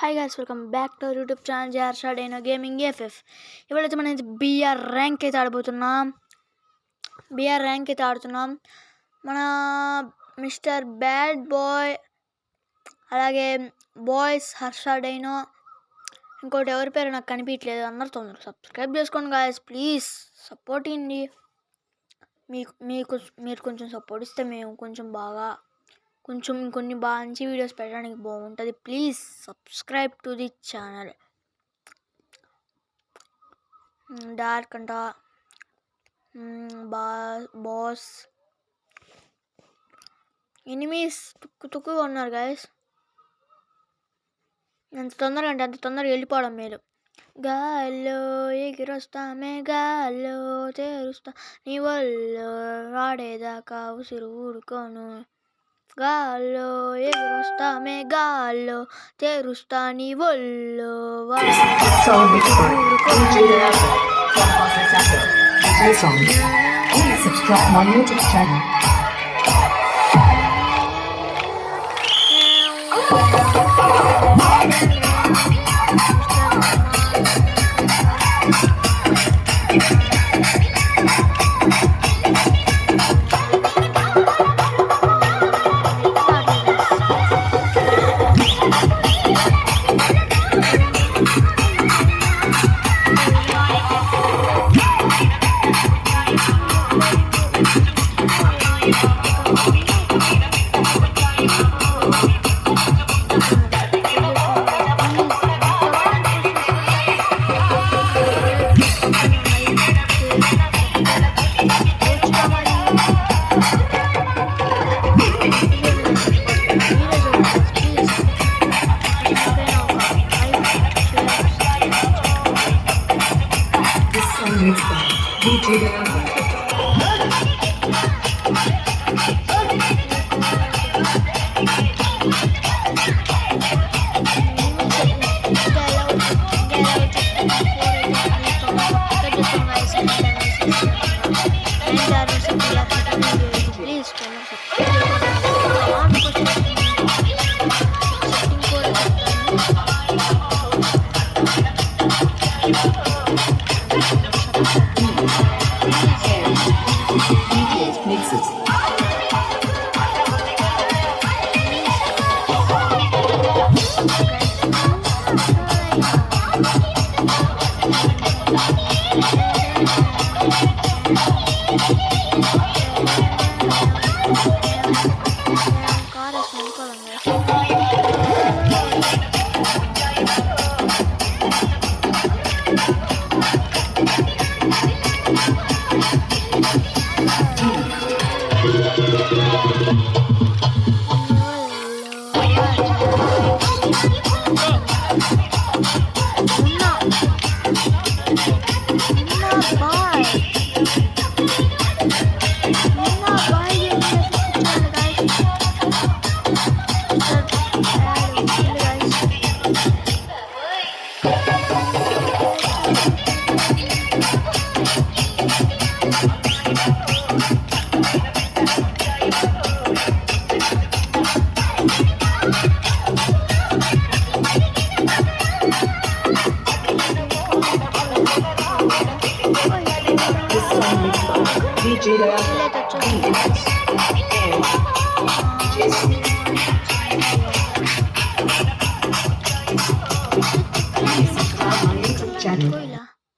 Hi guys, welcome back to YouTube channel Jarsha dino gaming FF. ఇవాళైతే మనం BR rank అయితే ఆడుతున్నాం. మన మిస్టర్ బ్యాడ్ బాయ్, అలాగే బాయ్స్ హర్ష డైనో, ఇంకోటి ఎవరి పేరు నాకు కనిపించలేదు. అందరు తొందరగా సబ్స్క్రైబ్ చేసుకోండి గాయస్, ప్లీజ్ సపోర్ట్ ఇవ్వండి. మీరు కొంచెం సపోర్ట్ ఇస్తే మేము కొంచెం ఇంకొన్ని మంచి వీడియోస్ పెట్టడానికి బాగుంటుంది. Please subscribe to the channel. Dark అంట, బాస్ ఎనిమీస్ తుక్కుగా ఉన్నారు గాయస్. ఎంత తొందరగా అంటే అంత తొందరగా వెళ్ళిపోవడం మేలు. గాల్లో ఎగిరొస్తామే, గాల్లో తెరుస్తా, నీ వల్లో రాడేదాకా ఉసిరు ఊరుకోను. గాల్లో ఎగురొస్తామే, గాల్లో తెరుస్తా, నీ వల్లో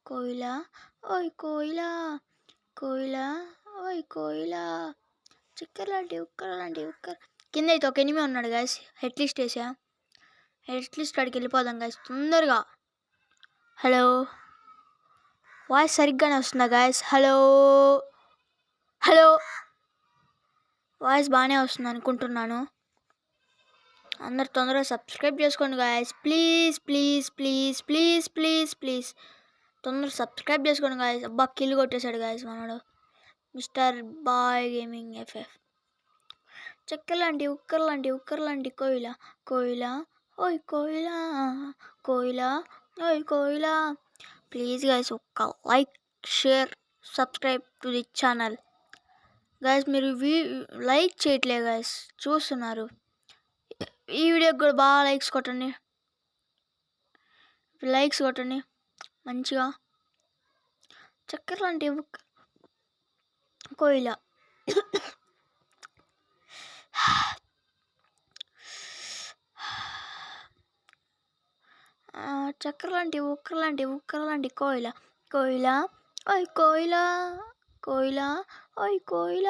కోయిలా ఓయ్ కోయిలా, కోయిలా ఓయ్ కోయిలా, చిక్కర్ లాంటి ఉక్కర్. కింద అయితే ఒక ఎనిమి ఉన్నాడు గాయస్. హెడ్ లిస్ట్ వేసా, హెడ్ లిస్ట్ కాడికి వెళ్ళిపోదాం గాయస్ తొందరగా. హలో, వాయిస్ సరిగ్గానే వస్తుందా గాయస్? హలో, వాయిస్ బాగానే వస్తుంది అనుకుంటున్నాను. అందరు తొందరగా సబ్స్క్రైబ్ చేసుకోండి గాయస్, ప్లీజ్ తొందరగా సబ్స్క్రైబ్ చేసుకోండి గాయస్. అబ్బా, కిల్ కొట్టేశాడు గాయస్ మనడు మిస్టర్ బాయ్ గేమింగ్ ఎఫ్ఎఫ్. చెక్కలాంటి ఉక్కర్లాంటి కోయిలా ఓయ్ కోయిలా. ప్లీజ్ గాయస్, ఒక్క like, share, subscribe to the channel. Guys మీరు లైక్ చేయట్లేదు గాయస్, చూస్తున్నారు. ఈ వీడియోకి కూడా బాగా లైక్స్ కొట్టండి. లైక్స్ కొట్టండి మంచిగా. చక్కెర లాంటి కోయిల. చక్కెర లాంటి ఉక్కర లాంటి కోయిల. కోయిల ఓయ్ కోయిల, కోయిల ఓయ్ కోయిల.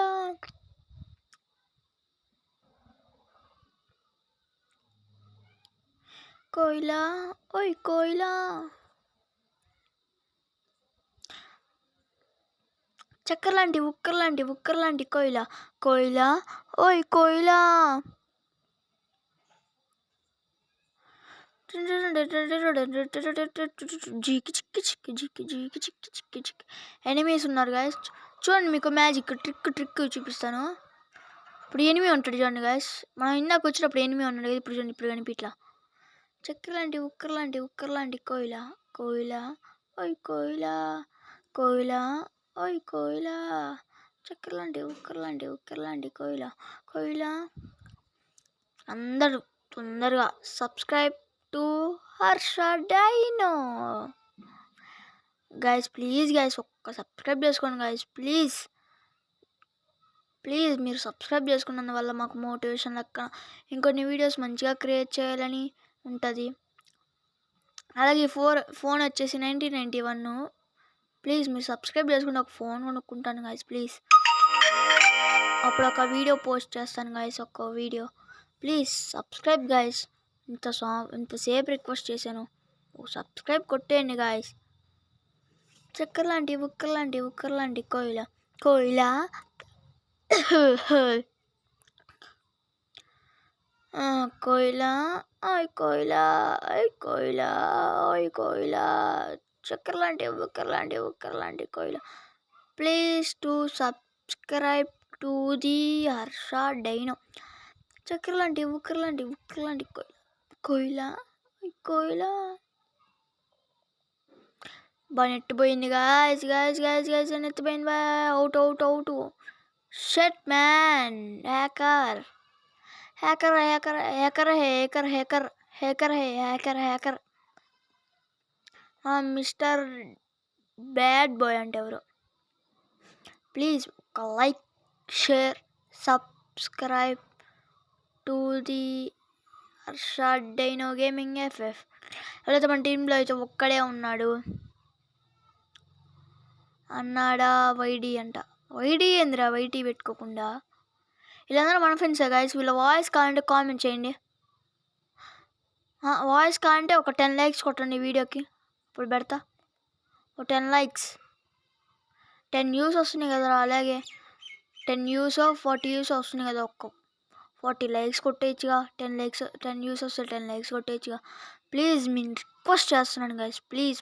కోయిల ఓయ్ కోయిల. చక్కెర లాంటి ఉక్కర లాంటి కోయిల. కోయిల ఓయ్ కోయిల. ఎనిమీస్ ఉన్నారు గాయస్. చూడండి మీకు మ్యాజిక్ ట్రిక్ చూపిస్తాను. ఇప్పుడు ఎనిమీ ఉంటాడు చూడండి గాయస్. మనం ఇందాక వచ్చినప్పుడు ఎనిమీ ఉన్నాడు కదా, ఇప్పుడు చూడండి, ఇప్పుడు కనిపిట్లా. చక్కెర లాంటి ఉక్కర లాంటి కోయిల. కోయిల ఓయ్ కోయిల, కోయిల ఓయ్ కోయిల. చక్కెర లాంటి ఉక్కర లాంటి కోయిల. కోయిల. అందరూ తొందరగా subscribe to Harsha dino guys. Please guys ఒక్క సబ్స్క్రైబ్ చేసుకోండి గైస్. ప్లీజ్ మీరు సబ్స్క్రైబ్ చేసుకున్నందువల్ల మాకు మోటివేషన్ లెక్క ఇంకొన్ని వీడియోస్ మంచిగా క్రియేట్ చేయాలని ఉంటుంది. అలాగే ఫోన్ వచ్చేసి 1991. ప్లీజ్ మీరు సబ్స్క్రైబ్ చేసుకుంటే ఒక ఫోన్ కొనుక్కుంటాను గైస్. ప్లీజ్ అప్పుడు ఒక వీడియో పోస్ట్ చేస్తాను గైస్, ఒక వీడియో. Please subscribe guys. ఇంతసేపు రిక్వెస్ట్ చేశాను, సబ్స్క్రైబ్ కొట్టేయండి గాయస్. చక్కెర లాంటి ఉక్కర లాంటి కోయిల. కోయిల కోయిల ఓయ్ కోయిల, ఓయ్ కోయిల, ఓయ్ కోయిల. చక్కెర లాంటి ఉక్కర లాంటి కోయిల. Please to subscribe to the Harsha dino. చక్కెర లాంటి ఉక్కర లాంటి కోయిల. కోయిల కోయిల. బాగా నెట్టిపోయింది గాయస్. నెట్టిపోయింది బా. Out. Shut man. Hacker. Mister bad bye అంటే ఎవరు. ప్లీజ్ ఒక like, share, subscribe to the Harsha dino gaming FF. ఎవరైతే మన టీంలో అయితే ఒక్కడే ఉన్నాడు అన్నాడా, వైడి అంట. వైడి ఏందిరా వైటీ పెట్టుకోకుండా. వీళ్ళందరూ మన ఫ్రెండ్సే గైస్. వీళ్ళ వాయిస్ కావాలంటే కామెంట్ చేయండి. వాయిస్ కావాలంటే ఒక 10 లైక్స్ కొట్టండి వీడియోకి. ఇప్పుడు పెడతా ఒక 10 లైక్స్. 10 వ్యూస్ వస్తున్నాయి కదరా. అలాగే 10 వ్యూస్ 40 వ్యూస్ వస్తున్నాయి కదా. 40 లైక్స్ కొట్టేయచ్చుగా. 10 వ్యూస్ వస్తే 10 లైక్స్ కొట్టేయచ్చుగా. ప్లీజ్ నేను రిక్వెస్ట్ చేస్తున్నాను గైస్. ప్లీజ్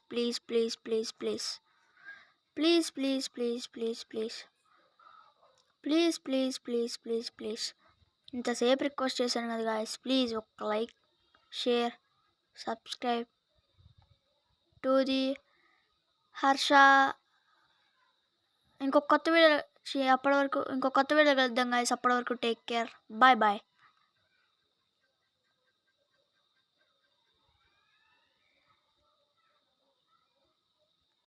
ఇంతసేపు రిక్వెస్ట్ చేశాను కదా గాయస్. ప్లీజ్ ఒక like, share, subscribe to the Harsha. ఇంకొక కొత్త వీడియో కలుద్దాం గాయస్. అప్పటి వరకు టేక్ కేర్. బాయ్.